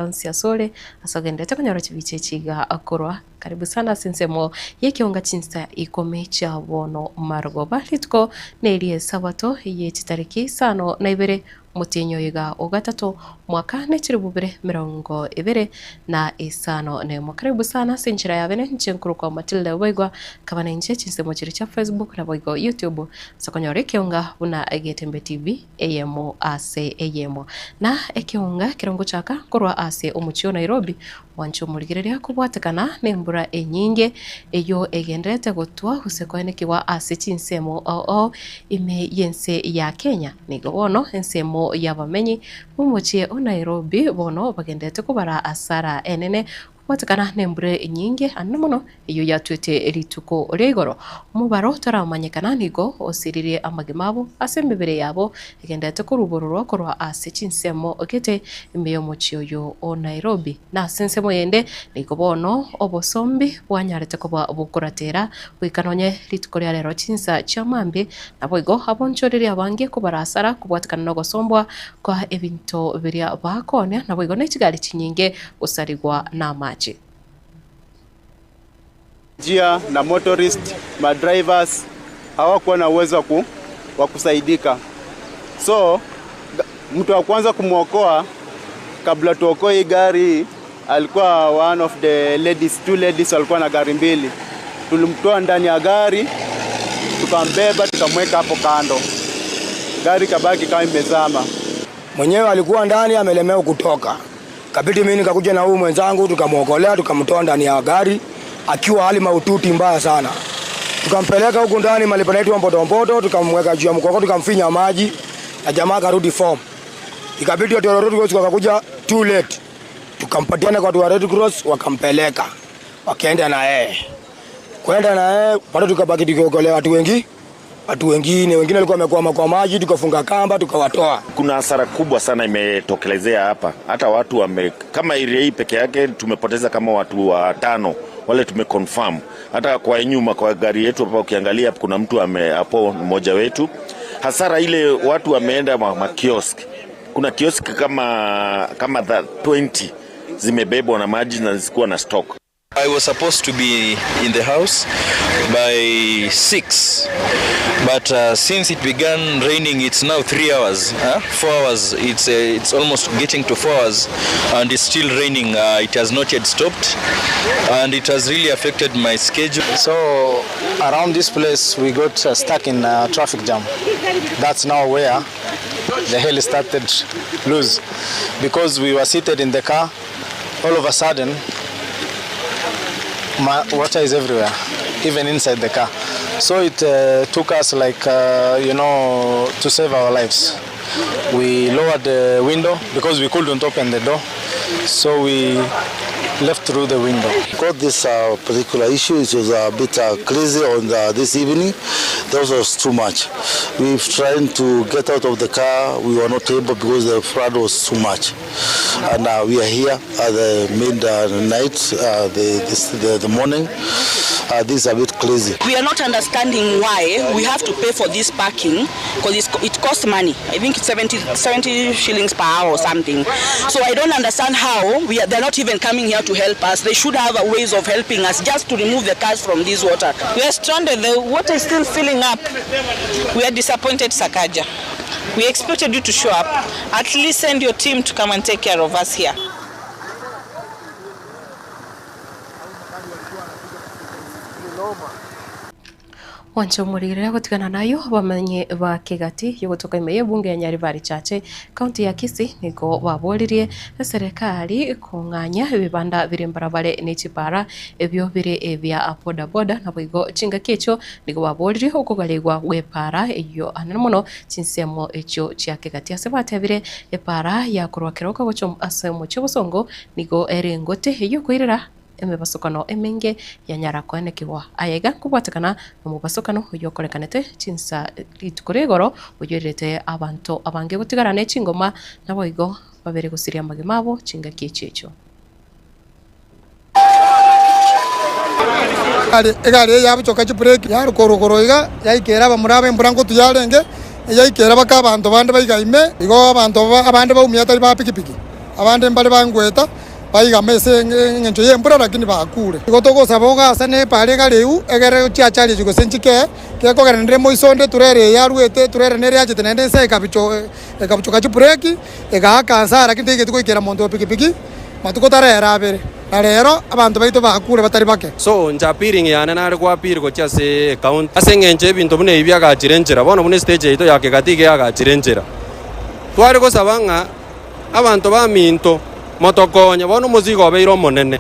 Sia Sole asogendete kunyora chibiche chiga akorwa karibu sana sinsemo yekionga chinsa ikome cha bono margoba litko nelie sabato ye chitariki sano na ibere mutinyo yiga ogatato mwaka nechiribubire mirongo ibere na isano ne karibu sana sinchira yabene nchenkuru kwa Matilda Boigwa kabana nche chinsemo chiri cha Facebook na Boigwa YouTube sakonyore kionga una Egetembe TV eyemo ase eyemo na ekionga kirongo chaka korwa ase umuchio Nairobi wancho muligireria kubwatakana nembura enyinge eyo egendrete gotwa husekwanekiwa ase chinsemo ime yense ya Kenya nigo bono ensemo yabamenyi umuchie o Nairobi bono bagendete kubara asara enene watakana nembure nyinge anamono iyo yatwete erituko regoro mubaro taramanyekana nigo osirire amagimabo asembebere yabo egendete kurubororo korwa ase chinsemo okete imbeyo mochio yo o Nairobi na sensemo yende nigo bono obosombi bwanyarete kuba bukuratera wikanonye rituko rya rero chinsa chamambi naboigo abonchorere abange kubara asara kubwatakana no gosombwa kwa ebinto biria bakone naboigo nekigali chinyinge usarigwa na maji Jia na motorist, madrivers hawakuwa na uwezo wa kusaidika. So mtu wa kwanza kumuokoa kabla tuokoe hii gari alikuwa one of the ladies, two ladies walikuwa na gari mbili. Tulimtoa ndani ya gari, tukambeba, tukamweka hapo kando. Gari kabaki kama imezama. Mwenyewe alikuwa ndani amelemewa kutoka. Kabidi mimi nikakuja na huyu mwenzangu tukamuokolea, tukamtoa ndani ya gari akiwa hali mahututi mbaya sana. Tukampeleka huko ndani mahali panaitwa Mbotomboto, tukamweka juu ya mkoko, tukamfinya maji na jamaa karudi form. Ikabidi watu wa Red Cross wakakuja too late. Tukampatiana kwa watu wa Red Cross wakampeleka. Wakaenda na yeye. Kwenda na yeye bado tukabaki tukiokolea watu wengine walikuwa wamekwama kwa maji, tukafunga kamba tukawatoa. Kuna hasara kubwa sana imetokelezea hapa. Hata watu kama area hii peke yake tumepoteza kama watu 5 wale tumeconfirm. Hata kwa nyuma kwa gari yetu hapa ukiangalia kuna mtu hapo mmoja wetu. Hasara ile watu wameenda kiosk. Kuna kiosk kama 20 zimebebwa na maji na zikuwa na stock. I was supposed to be in the house by 6, but since it began raining, it's now 3 hours, 4 hours. It's almost getting to 4 hours, and it's still raining. It has not yet stopped, and it has really affected my schedule. So around this place, we got stuck in a traffic jam. That's now where the hell started loose, because we were seated in the car. All of a sudden, water is everywhere, even inside the car. So it took us to save our lives. We lowered the window because we couldn't open the door. So we left through the window. Got this particular issue, it was a bit crazy on this evening. That was too much. We've tried to get out of the car. We were not able because the flood was too much. And we are here at the midnight, the morning. This is a bit crazy. We are not understanding why we have to pay for this parking, because it costs money. I think it's 70 shillings per hour or something. So I don't understand how they're not even coming here to help us. They should have ways of helping us just to remove the cars from this water. We are stranded. The water is still filling up. We are disappointed, Sakaja. We expected you to show up. At least send your team to come and take care of us here. Wancho muririra gutigana nayo bamenye ba Kigati yogotoka imeye bunge ya Nyaribari Chache county ya Kisii nigo baburirie serikali kunganya ibibanda biri mbarabare n'ekipara ebyo biri ebya boda boda naboigo chinga kecho nigo baburirie okugalegwa gwepara iyo anamono chinsemo echo kya Kigati asebatebire epara yakorwa keroka gocho asemo cyobosongo nigo erengote iyo kwirira emebasokano emenge ya nyarakwenekiwa ayega kubwatakana mu basokano yokorekanete chinsa litukoregoro uyorete abantu abange gutigarane chingoma naboigo babere gusiria magimabo chinga kichecho egari yabuchoka break yaro korokoroiga yaikera bamurabe mburango tuyarenge yaikera baka abantu bande baigaime igo abantu abande baumia tari ba pikipiki abande mbale bangweta baiga mese ngencho yembura lakini bakure igotoko saboga sane pale galeu egere chiachali jigo senchike ke ko gerendre moisonde turere yaruete turere nere yache tenende se kabicho kachipureki ega kansara lakini tike tukoikera mondo pikipiki matuko tarera abere rero abantu baito bakure batari bake so njapiring yana nare kwa piri ko chase account asengenje bintu bune ibya ga chirenjera bono bune stage ito yake gatike ya ga chirenjera tware ko sabanga abantu ba minto motokonya bono muzigo beiro monene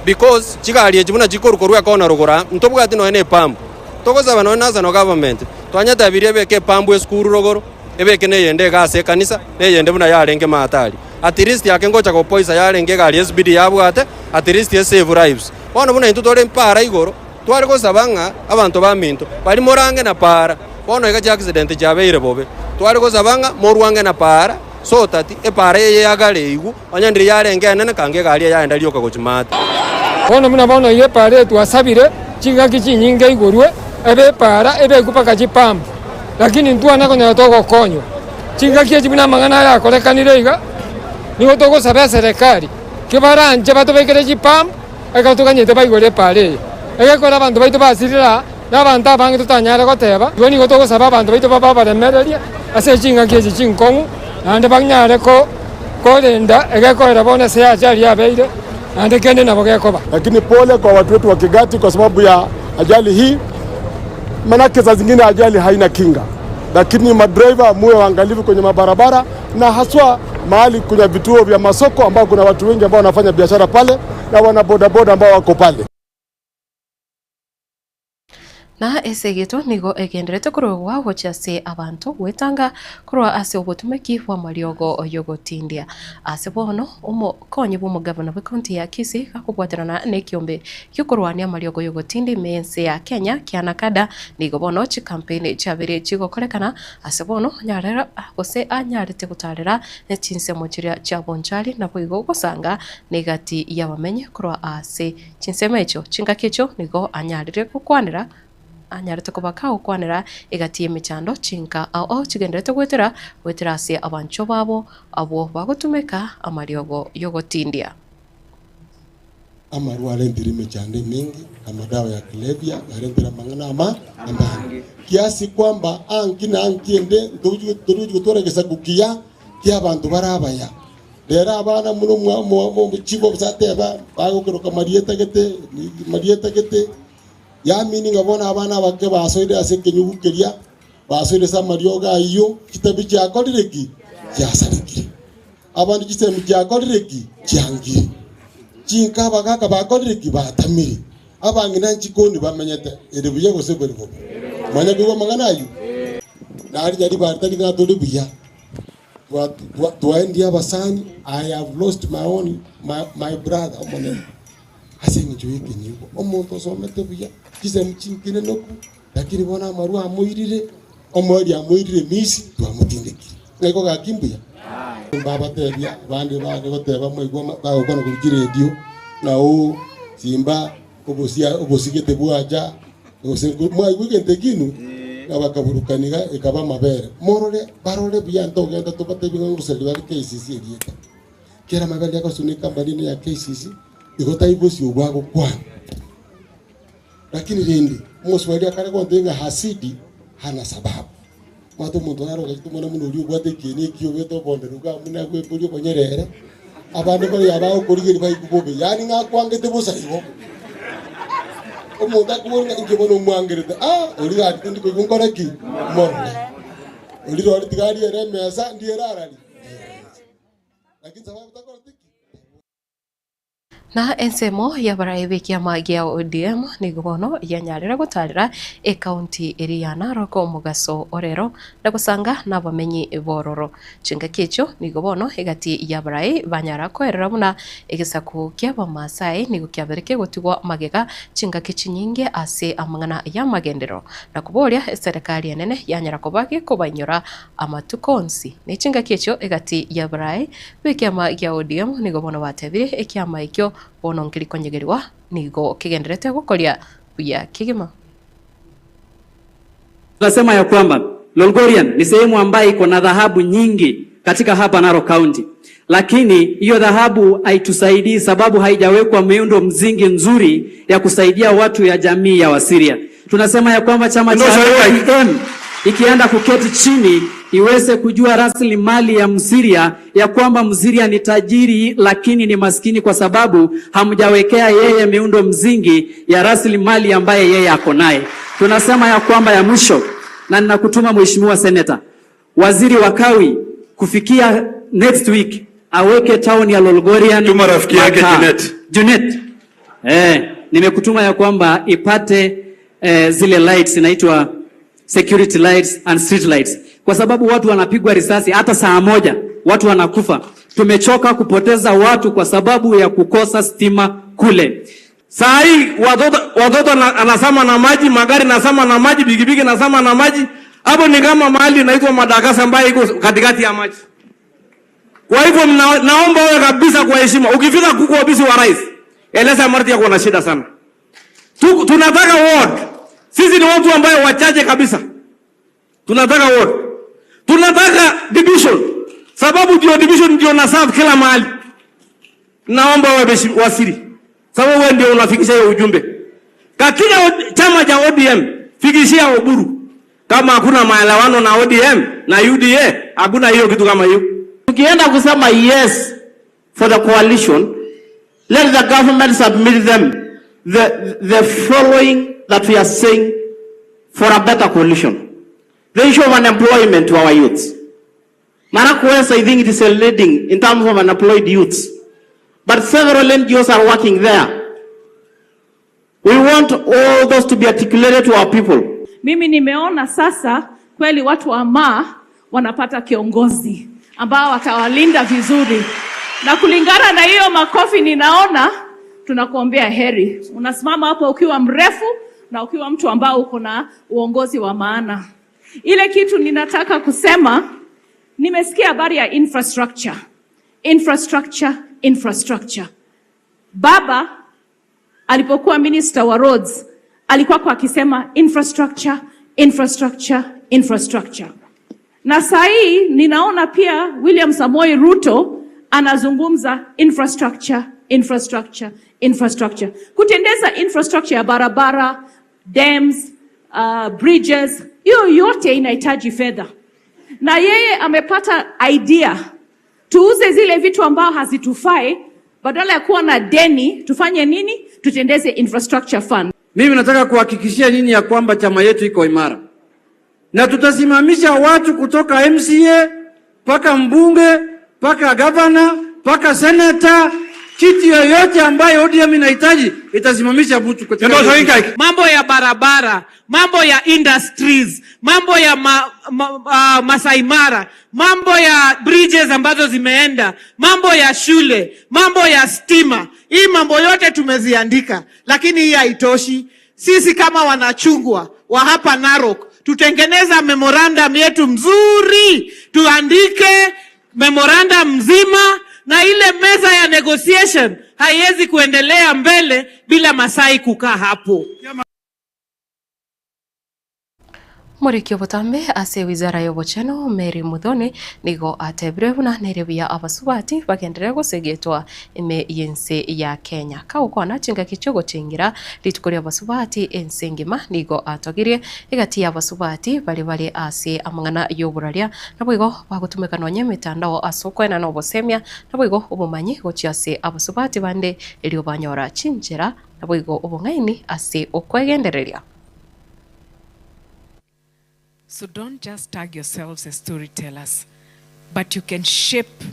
because chigari ejibuna chikorukorwa kona rugura ntobugati no ene pambu tokoza bano naza no government twanyata birebe ke pambu eskuru rogoro ebeke ne yende gase kanisa ne yende buna yarenge matali at least yake ngocha ko poisa yarenge gari SBD yabwate at least save lives bono buna intutore mpara igoro tware ko sabanga abantu ba minto bari morange na para bono ega accident jabeire bobe tware ko sabanga morwange na para so tati e para ye yagale igu anyandiri yarenge nene kange gari yaenda lyoka gochimata bono muna bono ye para twasabire chingaki chinyinge igorwe ebe para ebe kupaka chipambu lakini ntwana konya toko konyo chingaki chibina mangana ya kolekanire iga nigo toko sabe serikali kibaranje bato bekere chipambu eka tukanyete baigore pare eka kora bantu baito basirira n'abantu abange tutanyara goteba ibo nigo toko saba bantu baito baba baremereria ase chingaki chinkongu ande banyare ko kolenda eka kora bona se ajali abeire ande kende nabo gekoba. Lakini pole kwa watu wetu wa Kigati kwa sababu ya ajali hii, manake za zingine ajali haina kinga, lakini madriver muwe waangalifu kwenye mabarabara na haswa mahali kwenye vituo vya masoko ambao kuna watu wengi ambao wanafanya biashara pale na wana bodaboda ambao wako pale. Na esegeto nigo egenderete kurogwa gochase abantu gwetanga kurwa ase obotumeki bwa mariogo yogotindia ase bono konyi bwo mugabana bwa county ya Kisii akubwaterana nekiombe kyokurwania mariogo yogotindi mense ya Kenya kianakada nigo bono chi campaign chabere chigokorekana ase bono nyarera gose anyarete gutarera nechinse mochiria chabonchari na boigo gosanga negati yabamenye kurwa ase chinsema echo chingakicho nigo anyarire gukwanira anyarete kubaka ukwanira igatie michando chinka ao chigenderete gwetera ase abancho babo abo bagotumeka amariogo yogotindia Amaru alendiri michande mingi kama dawa ya kulevya alendira mangana ambangi kiasi kwamba ankina ankiende turuju kutora gesakukia kia bantu barabaya dera abana muno mu chibo sateba bagokero marieta gete ya mini ngabona abana bake basoide ase kenyugukeria basoide sa marioga iyo kitabi cya kodireki cyasarikire abandi kisemu cya kodireki cyangire cinka bagaka ba kodireki batamiri abangina nchikoni bamenyete erebuye gose beribo manya bigo magana ayu nari yari bartani ga tole biya twaendi abasani I have lost my brother omone asengi joyeke nyigo omuntu somete biya kisemu chinkine noku lakini bona maru amoirire omori amoirire misi twamutindekire ngeko gakimbuya baba tebya bandi goteba moigwa bagokana ku radio na o simba obosigete bwaja osengo moigwa ntekinu abakaburukaniga ikaba mabere morore barore biya ntogenda topatebinga nguseli bari KCC erieta kera mabere yakasunika mbalini ya KCC igota ibosi ubwago kwa lakini rindi muswali akare ko ndenga hasidi hana sababu mato muntu naro gatumona muno uri ubwate kini kiyo beto bonde ruga muna kwe puri konyerere abande bari abao kurigeri bai kubobe yani ngakwangete bosaibo omuntu akubona ingibono mwangerete uri gati ndiko kunkora ki morne uri rori tigari ere mesa ndierarari lakini sababu takora na ensemo ya baraibe kia magia ODM nigobono yanyarira gutarira county area Narok mugaso orero na gusanga nabamenyi bororo chinga kicho nigobono igati ya barai banyara kwerera muna igisaku kia bamasai nigo kyabereke gutigwa magega chinga kichinyinge ase amangana ya magendero na kuboria serikali enene yanyara kubaki kubanyura amatukonsi ni chinga kicho igati ya barai bikia magia ODM nigobono batebire ekiama ikyo bono nkiri konyegerwa nigo kigenderete gukoria buya kigima. Tunasema ya kwamba Lolgorian ni sehemu ambayo iko na dhahabu nyingi katika hapa Narok County. lakini hiyo dhahabu haitusaidii sababu haijawekwa miundo mzingi nzuri ya kusaidia watu ya jamii ya Wasiria. Tunasema ya kwamba chama cha ODM ikienda kuketi chini iweze kujua rasilimali ya Msiria, ya kwamba Msiria ni tajiri lakini ni maskini kwa sababu hamjawekea yeye miundo mzingi ya rasilimali ambaye yeye ako naye. Tunasema ya kwamba ya mwisho, na ninakutuma Mheshimiwa Senator, waziri wa kawi kufikia next week aweke town ya Lolgorian. Tuma rafiki yake Junet. Nimekutuma ya kwamba ipate zile lights inaitwa security lights and street lights, kwa sababu watu wanapigwa risasi hata saa moja, watu wanakufa. Tumechoka kupoteza watu kwa sababu ya kukosa stima kule. Saa hii watoto anasama na maji, magari nasama na maji, bigibigi nasama na maji. Hapo ni kama mahali inaitwa Madagasa ambayo iko katikati ya maji. Kwa hivyo naomba wewe kabisa kwa heshima, ukifika kuko ofisi wa rais, eleza Marti yako na shida sana. Tunataka ward. Sisi ni watu ambao wachache kabisa. Tunataka ward. Tunataka division. Sababu ndio division ndio na serve kila mahali. Naomba wewe waziri, sababu wewe ndio unafikisha hiyo ujumbe. Katika chama cha ODM, fikishia Oburu. Kama hakuna maelewano na ODM na UDA, hakuna hiyo kitu kama hiyo. Tukienda kusema yes for the coalition, let the government submit them the following that we are saying for a better coalition. The issue of unemployment to our youths. Marakwes, I think it is a leading in terms of unemployed youths. But several NGOs are working there. We want all those to be articulated to our people. Mimi nimeona sasa kweli watu wa Maa wanapata kiongozi ambao watawalinda vizuri. Na kulingana na hiyo makofi ninaona, tunakuombea heri. Unasimama hapo ukiwa mrefu na ukiwa mtu ambao uko na uongozi wa maana. Ile kitu ninataka kusema, nimesikia habari ya infrastructure. Infrastructure. Baba alipokuwa minister wa roads alikuwa kwa akisema infrastructure. Na saa hii ninaona pia William Samoei Ruto anazungumza infrastructure. Kutendeza infrastructure ya barabara, dams, bridges, hiyo yote inahitaji fedha. Na yeye amepata idea, tuuze zile vitu ambao hazitufai, badala ya kuwa na deni, tufanye nini? Tutendeze infrastructure fund. Mimi nataka kuhakikishia nyinyi ya kwamba chama yetu iko imara. Na tutasimamisha watu kutoka MCA, paka mbunge, paka governor, paka senator, kiti yoyote ambayo ODM inahitaji itasimamisha mtu kwa mambo ya barabara, mambo ya industries, mambo ya Masai Mara, mambo ya bridges ambazo zimeenda, mambo ya shule, mambo ya stima. Hii mambo yote tumeziandika, lakini hii haitoshi. Sisi kama wanachungwa wa hapa Narok tutengeneza memorandum yetu mzuri, tuandike memorandum mzima, na ile meza ya negotiation haiwezi kuendelea mbele bila Masai kukaa hapo. Murikio Botambe ase wizara y'obocheno Mary Muthoni nigo atebirebuna nerebia abasubati bagenderera gusegetwa ime yense ya Kenya kaukona chinga kichogo chingira litukoria abasubati ensengima nigo atogirie igati ya abasubati bali ase amangana y'oburaria nabwigo bagutumika nonye mitandao asokwena no bosemia nabwigo obumanyi gochiase abasubati bande elio banyora chinjera nabwigo obungaini ase okwegendereria. So don't just tag yourselves as storytellers, but you can shape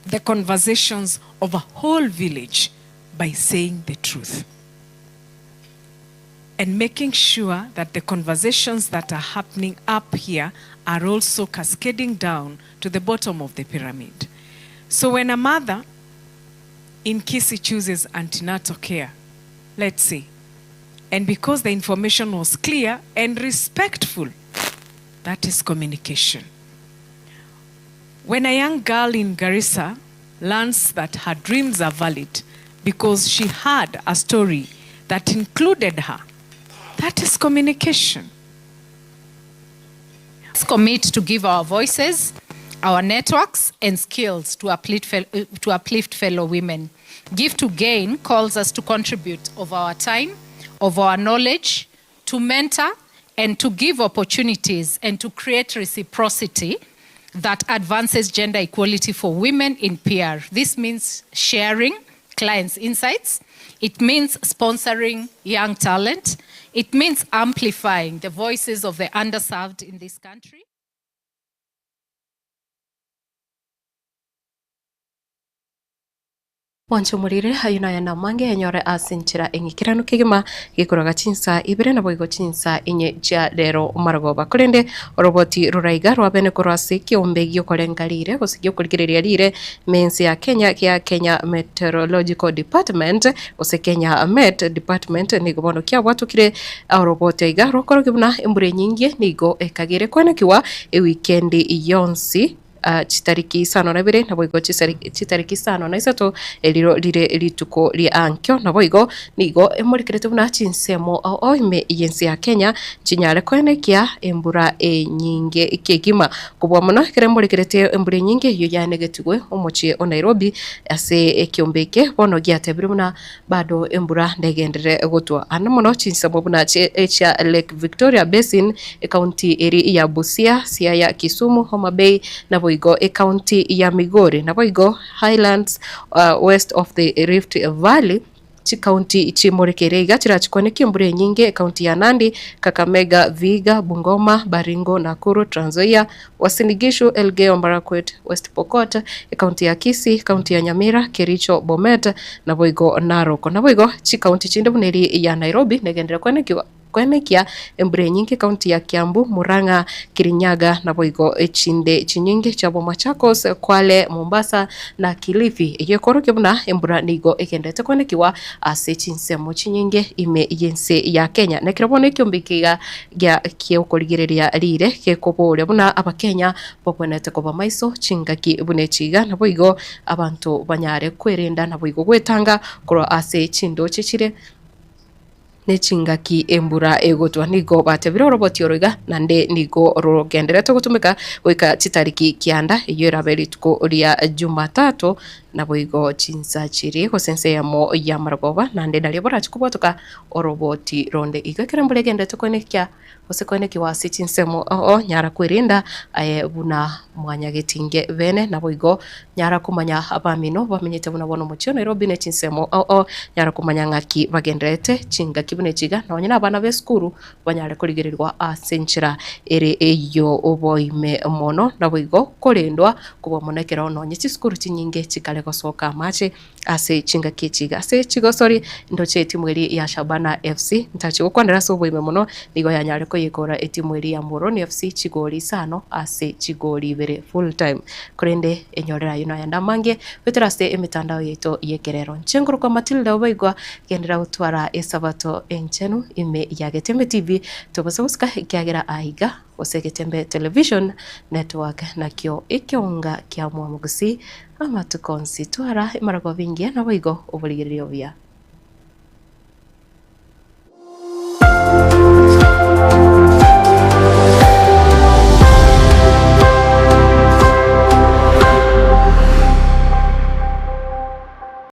the conversations of a whole village by saying the truth. And making sure that the conversations that are happening up here are also cascading down to the bottom of the pyramid. So when a mother in Kisii chooses antenatal care, let's say, and because the information was clear and respectful, that is communication. When a young girl in Garissa learns that her dreams are valid because she had a story that included her, that is communication. Let's commit to give our voices our networks and skills to uplift fellow women. Give to Gain calls us to contribute of our time, of our knowledge, to mentor and to give opportunities and to create reciprocity that advances gender equality for women in PR. This means sharing clients' insights. It means sponsoring young talent. It means amplifying the voices of the underserved in this country. Wancho murire hayuna ya namange enyore asinchira engikirano kigima gikuraga chinsa ibere na boigo chinsa inye ja lero maragoba kurende roboti ruraiga rwabene korasi kiombe gyokorengalire gosigyo kuligireria lire mensi ya Kenya Meteorological Department ose Kenya Met Department nigo bono kya watu kire roboti iga rokoro gibuna embure nyingi nigo ekagire kwenekiwa weekendi yonsi chitariki sano na bire na boigo chitariki sano na isato eliro lire lituko li ankyo na boigo nigo emurikirete buna chinsemo ime yensi ya Kenya chinyale kwenekia embura nyinge ikegima kubwa muno kire emurikirete embure nyinge yo yanegetigwe omochie o Nairobi ase ekiombeke bono gyatebire buna bado embura ndegendere gutwa ana muno chinsemo buna cha Lake Victoria Basin county eri ya Busia, Siaya, Kisumu, Homa Bay na boigo county ya Migori na boigo Highlands west of the Rift Valley chi county chimorekerega chirachikwaneki mbure nyinge county ya Nandi, Kakamega, Viga, Bungoma, Baringo, Nakuru, Trans Nzoia, Uasin Gishu, Elgeyo Marakwet, West Pokot, county ya Kisii, county ya Nyamira, Kericho, Bomet na boigo Narok na boigo chi county chinde buneri ya Nairobi negendera kwenekia embure nyingi kaunti ya Kiambu, Murang'a, Kirinyaga na boigo chinde chinyingi cha Machakos, Kwale, Mombasa na Kilifi. Yekoro kibuna embura nigo ekendete kwenekiwa ase chinsemo chinyingi ime yense ya Kenya. Nekirabone kyombikiga gya kyeukoligereria lire kekobole buna abakenya bobonete koba maiso chingaki bunechiga na boigo abantu banyare kwerenda na boigo gwetanga koro ase chindo chichire nechingaki embura egotwa nigo batebire roboti oroiga nande nigo rogenderete gutumika wika chitariki kianda iyo rabeli tuko ria Jumatatu na boigo chinsa chiri ko sense yamo ya maragoba nande dali bora chikubotoka oroboti ronde igakira mbulegendete konekia osekoneki wasi chinsemo nyara kwerinda buna mwanya getinge bene na boigo nyara kumanya abamino bamenyete buna bono muchio Nairobi ne chinsemo nyara kumanya ngaki bagenderete chinga kibune chiga na wanyina abana beskuru banyare kurigirirwa asenchira ere eyo oboime mono na boigo kolendwa kuba monekera ono nyichi skuru chinyinge chikale kosoka mache ase chinga kichiga ase chigo sorry ndoche timweli ya Shabana FC ntachi ukwandera so boime mono nigo yanyare ko yikora etimweli ya Moroni FC chigoli sano ase chigoli bere full time kurende enyorera yuno ya ndamange beteraste emitandao yeto yekerero nchenguru kwa Matilda obaigwa gendera utwara esabato enchenu ime ya Getembe TV tobasabuska kiagera aiga Getembe Television Network na kyo ikionga kia muamugusi ama tukonsi twara imarago vingi na boigo obuligirio bia